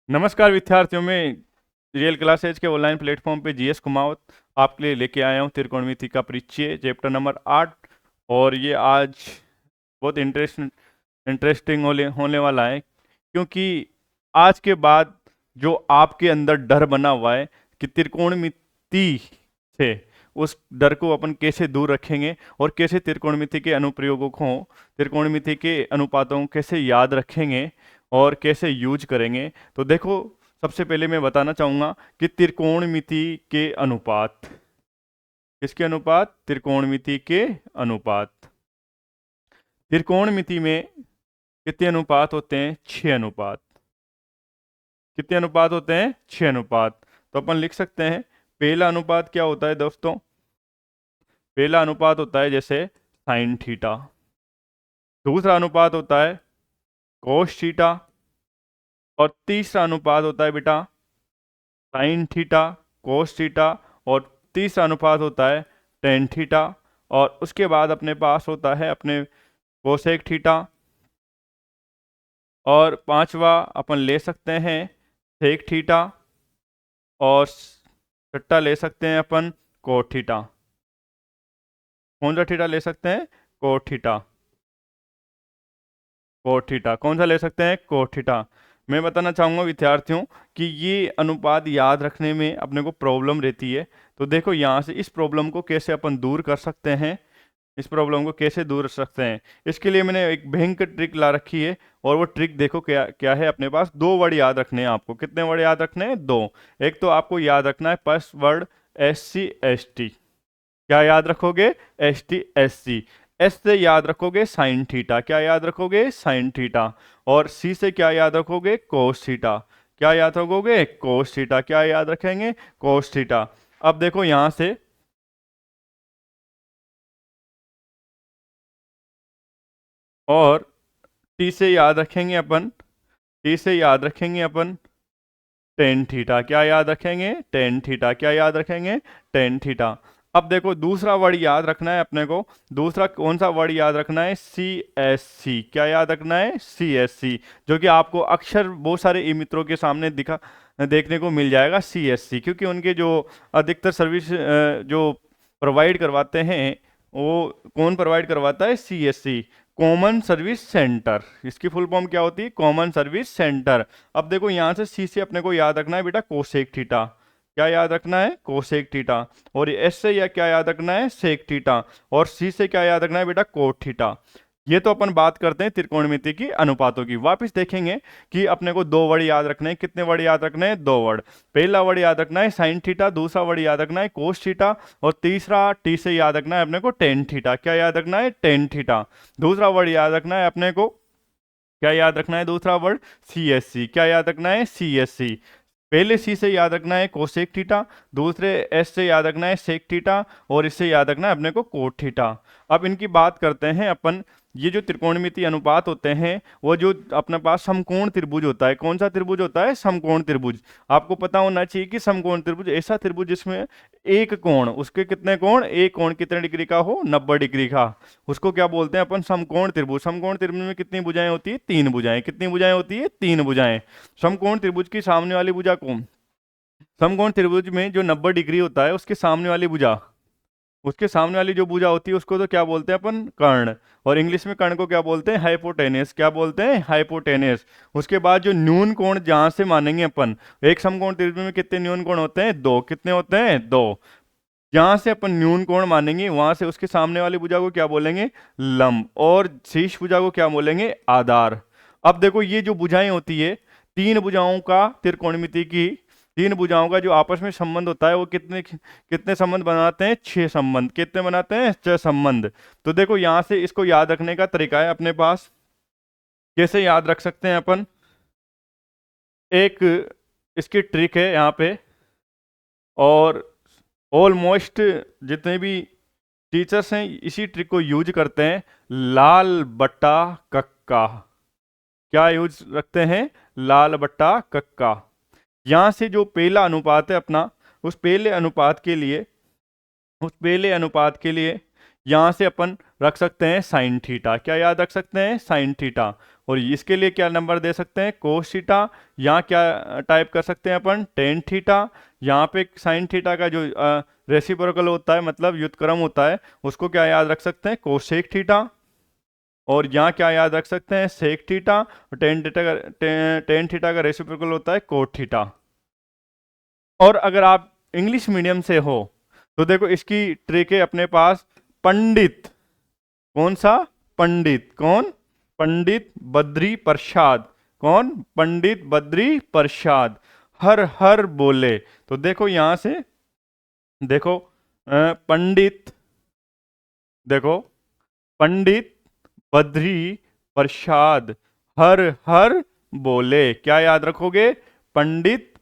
नमस्कार विद्यार्थियों में रियल क्लासेज के ऑनलाइन प्लेटफॉर्म पे जीएस कुमावत आपके लिए लेके आया हूँ त्रिकोणमिति का परिचय चैप्टर नंबर 8। और ये आज बहुत इंटरेस्टिंग होने वाला है, क्योंकि आज के बाद जो आपके अंदर डर बना हुआ है कि त्रिकोणमिति से, उस डर को अपन कैसे दूर रखेंगे और कैसे त्रिकोणमिति के अनुप्रयोगों को, त्रिकोणमिति के अनुपातों को कैसे याद रखेंगे और कैसे यूज करेंगे। तो देखो, सबसे पहले मैं बताना चाहूँगा कि त्रिकोणमिति के अनुपात, किसके अनुपात? त्रिकोणमिति के अनुपात। त्रिकोणमिति में कितने अनुपात होते हैं? 6 अनुपात। कितने अनुपात होते हैं? 6 अनुपात। तो अपन लिख सकते हैं, पहला अनुपात क्या होता है दोस्तों? पहला अनुपात होता है जैसे साइन थीटा। दूसरा अनुपात होता है कोस थीटा। और तीसरा अनुपात होता है बेटा साइन थीटा, कोस थीटा। और तीसरा अनुपात होता है टेन थीटा। और उसके बाद अपने पास होता है अपने कोसेक थीटा। और पांचवा अपन ले सकते हैं सेक थीटा। और छठा ले सकते हैं अपन कोट थीटा। कौन सा थीटा ले सकते हैं? Cot theta. कोट थीटा कौन सा ले सकते हैं? Cot theta. मैं बताना चाहूँगा विद्यार्थियों कि ये अनुपात याद रखने में अपने को प्रॉब्लम रहती है। तो देखो, यहाँ से इस प्रॉब्लम को कैसे अपन दूर कर सकते हैं, इस प्रॉब्लम को कैसे दूर कर सकते हैं, इसके लिए मैंने एक भयंकर ट्रिक ला रखी है। और वो ट्रिक देखो क्या क्या है। अपने पास 2 वर्ड याद रखने हैं आपको। कितने वर्ड याद रखने हैं? 2। एक तो आपको याद रखना है फर्स्ट वर्ड SC/ST। क्या याद रखोगे? ST/SC। एस से याद रखोगे साइन थीटा। क्या याद रखोगे? Sine theta. और सी से क्या याद रखोगे? Cos theta. क्या याद रखोगे? Cos theta. क्या याद रखेंगे? Cos theta. अब देखो यहां से, और टी से याद रखेंगे अपन, टी से याद रखेंगे अपन टेन थीटा। क्या याद रखेंगे? Tan theta. क्या याद रखेंगे? Tan theta. अब देखो, दूसरा वर्ड याद रखना है अपने को। दूसरा कौन सा वर्ड याद रखना है? CSC। क्या याद रखना है? CSC, जो कि आपको अक्सर बहुत सारे ई मित्रों के सामने दिखा देखने को मिल जाएगा। CSC क्योंकि उनके जो अधिकतर सर्विस जो प्रोवाइड करवाते हैं, वो कौन प्रोवाइड करवाता है? CSC, common service centre. इसकी फुल फॉर्म क्या होती है? Common service centre. अब देखो, यहां से सी से अपने को याद रखना है बेटा कोसेक थीटा। क्या याद रखना है? Cosec theta. और एस से या क्या याद रखना है? Sec theta. और सी से क्या याद रखना है बेटा? Cot theta. ये तो अपन बात करते हैं त्रिकोणमिति की अनुपातों की। वापस देखेंगे कि अपने को 2 वर्ड याद रखने हैं। कितने वर्ड याद रखने हैं? 2 वर्ड। पहला वर्ड याद रखना है साइन थीटा, दूसरा वर्ड याद रखना है कोस थीटा, और तीसरा टी से याद रखना है अपने को टेन थीटा। क्या याद रखना है? Tan theta. दूसरा वर्ड याद रखना है अपने को, क्या याद रखना है? दूसरा वर्ड CSC। क्या याद रखना है? CSC। पहले सी से याद रखना है कोसेक थीटा, दूसरे एस से याद रखना है सेक थीटा, और इससे याद रखना है अपने को कोट थीटा। अब इनकी बात करते हैं अपन। ये जो त्रिकोणमिति अनुपात होते हैं, वो जो अपने पास समकोण त्रिभुज होता है, कौन सा त्रिभुज होता है? समकोण त्रिभुज। आपको पता होना चाहिए कि समकोण त्रिभुज ऐसा त्रिभुज जिसमें एक कोण, उसके कितने कोण? एक कोण कितने डिग्री का हो? 90 डिग्री का। उसको क्या बोलते हैं अपन? समकोण त्रिभुज। समकोण त्रिभुज में कितनी भुजाएं होती है? 3 भुजाएं। कितनी भुजाएं होती है? 3 भुजाएं। समकोण त्रिभुज की सामने वाली भुजा को, समकोण त्रिभुज में जो 90 डिग्री होता है, उसके सामने वाली भुजा, उसके सामने वाली जो भुजा होती है, उसको तो क्या बोलते हैं अपन? कर्ण। और इंग्लिश में कर्ण को क्या बोलते हैं? हाइपोटेनस। क्या बोलते हैं? हाइपोटेनस। उसके बाद जो न्यून कोण जहां से मानेंगे अपन, एक समकोण त्रिभुज में कितने न्यून कोण होते हैं? 2। कितने होते हैं? 2। जहां से अपन न्यून कोण मानेंगे, वहां से उसके सामने वाली भुजा को क्या बोलेंगे? लंब। और शीर्ष भुजा को क्या बोलेंगे? आधार। अब देखो, ये जो भुजाएं होती है, 3 भुजाओं का त्रिकोणमिति की, 3 भुजाओं का जो आपस में संबंध होता है, वो कितने कितने संबंध बनाते हैं? 6 संबंध। कितने बनाते हैं? 6 संबंध। तो देखो, यहां से इसको याद रखने का तरीका है अपने पास। कैसे याद रख सकते हैं अपन? एक इसकी ट्रिक है यहाँ पे। और ऑलमोस्ट जितने भी टीचर्स हैं इसी ट्रिक को यूज करते हैं। लाल बट्टा कक्का। क्या यूज रखते हैं? लाल बट्टा कक्का। यहां से जो पहला अनुपात है अपना, उस पहले अनुपात के लिए, उस पहले अनुपात के लिए यहां से अपन रख सकते हैं साइन थीटा। क्या याद रख सकते हैं? Sine theta. और इसके लिए क्या नंबर दे सकते हैं, कोस थीटा। यहाँ क्या टाइप कर सकते हैं अपन, टेन थीटा। यहाँ पे साइन थीटा का जो रेसिप्रोकल होता है, मतलब व्युत्क्रम होता है, उसको क्या याद रख सकते हैं, कोसेक थीटा। और यहाँ क्या याद रख सकते हैं, सेक थीटा। और टेन थीटा का रेसिप्रोकल होता है कोट थीटा। और अगर आप इंग्लिश मीडियम से हो तो देखो इसकी ट्रिक है अपने पास, पंडित। कौन सा, पंडित। कौन, पंडित बद्री प्रसाद। कौन, पंडित बद्री प्रसाद। हर हर बोले। तो देखो यहां से देखो पंडित, देखो पंडित बद्री प्रसाद हर हर बोले। क्या याद रखोगे, पंडित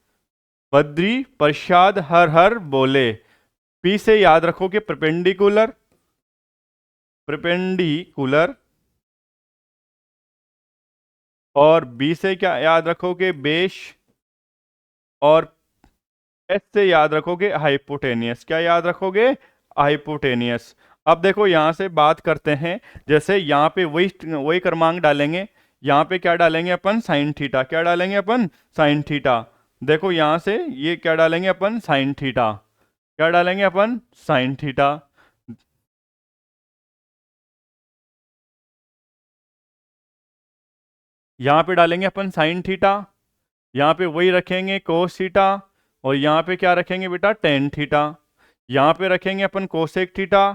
बद्री प्रसाद हर हर बोले। पी से याद रखोगे परपेंडिकुलर, परपेंडिकुलर। और बी से क्या याद रखोगे, बेश। और एच से याद रखोगे हाइपोटेनियस। क्या याद रखोगे, हाइपोटेनियस। अब देखो यहां से बात करते हैं, जैसे यहाँ पे वही वही क्रमांक डालेंगे। यहाँ पे क्या डालेंगे अपन, साइन थीटा। क्या डालेंगे अपन, साइन थीटा। देखो यहां से ये क्या डालेंगे अपन, साइन थीटा। क्या डालेंगे अपन, साइन थीटा। यहाँ पे डालेंगे अपन साइन थीटा। यहाँ पे वही रखेंगे कोस थीटा। और यहाँ पे क्या रखेंगे बेटा, टेन थीटा। यहाँ पे रखेंगे अपन कोसेक थीटा।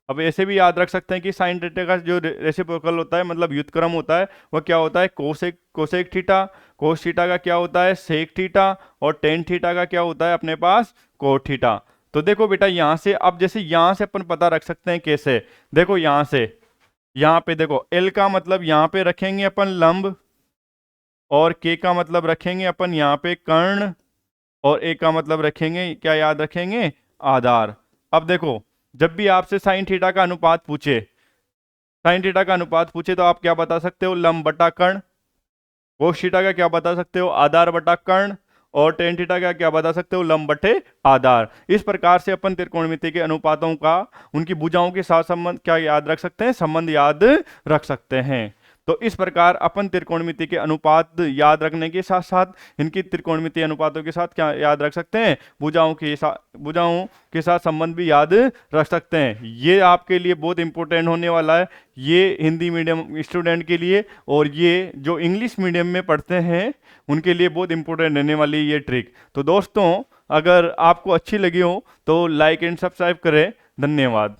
अब ऐसे भी याद रख सकते हैं कि साइन थीटा का जो रेसिप्रोकल होता है, मतलब व्युत्क्रम होता है, वह क्या होता है, cosec cosec theta. Cos theta का क्या होता है, सेक थीटा। और टेन थीटा का क्या होता है अपने पास, कोट थीटा। तो देखो बेटा यहाँ से, अब जैसे यहाँ से अपन पता रख सकते हैं कैसे, देखो यहाँ से, यहाँ पे देखो एल का मतलब यहाँ पे रखेंगे अपन लंब। और के का मतलब रखेंगे अपन यहाँ पे कर्ण। और ए का मतलब रखेंगे, क्या याद रखेंगे, आधार। अब देखो जब भी आपसे साइन थीटा का अनुपात पूछे, साइन थीटा का अनुपात पूछे, तो आप क्या बता सकते हो, लंब बटा कर्ण। कोस थीटा का क्या बता सकते हो, आधार बटा कर्ण। और टेन थीटा का क्या बता सकते हो, लंब बटे आधार। इस प्रकार से अपन त्रिकोणमिति के अनुपातों का उनकी भुजाओं के साथ संबंध क्या याद रख सकते हैं, संबंध याद रख सकते हैं। तो इस प्रकार अपन त्रिकोणमिति के अनुपात याद रखने के साथ साथ इनकी त्रिकोणमिति अनुपातों के साथ क्या याद रख सकते हैं, भुजाओं के साथ संबंध भी याद रख सकते हैं। ये आपके लिए बहुत इंपॉर्टेंट होने वाला है, ये हिंदी मीडियम स्टूडेंट के लिए। और ये जो इंग्लिश मीडियम में पढ़ते हैं उनके लिए बहुत इंपॉर्टेंट रहने वाली ये ट्रिक। तो दोस्तों अगर आपको अच्छी लगी हो तो लाइक एंड सब्सक्राइब करें। धन्यवाद।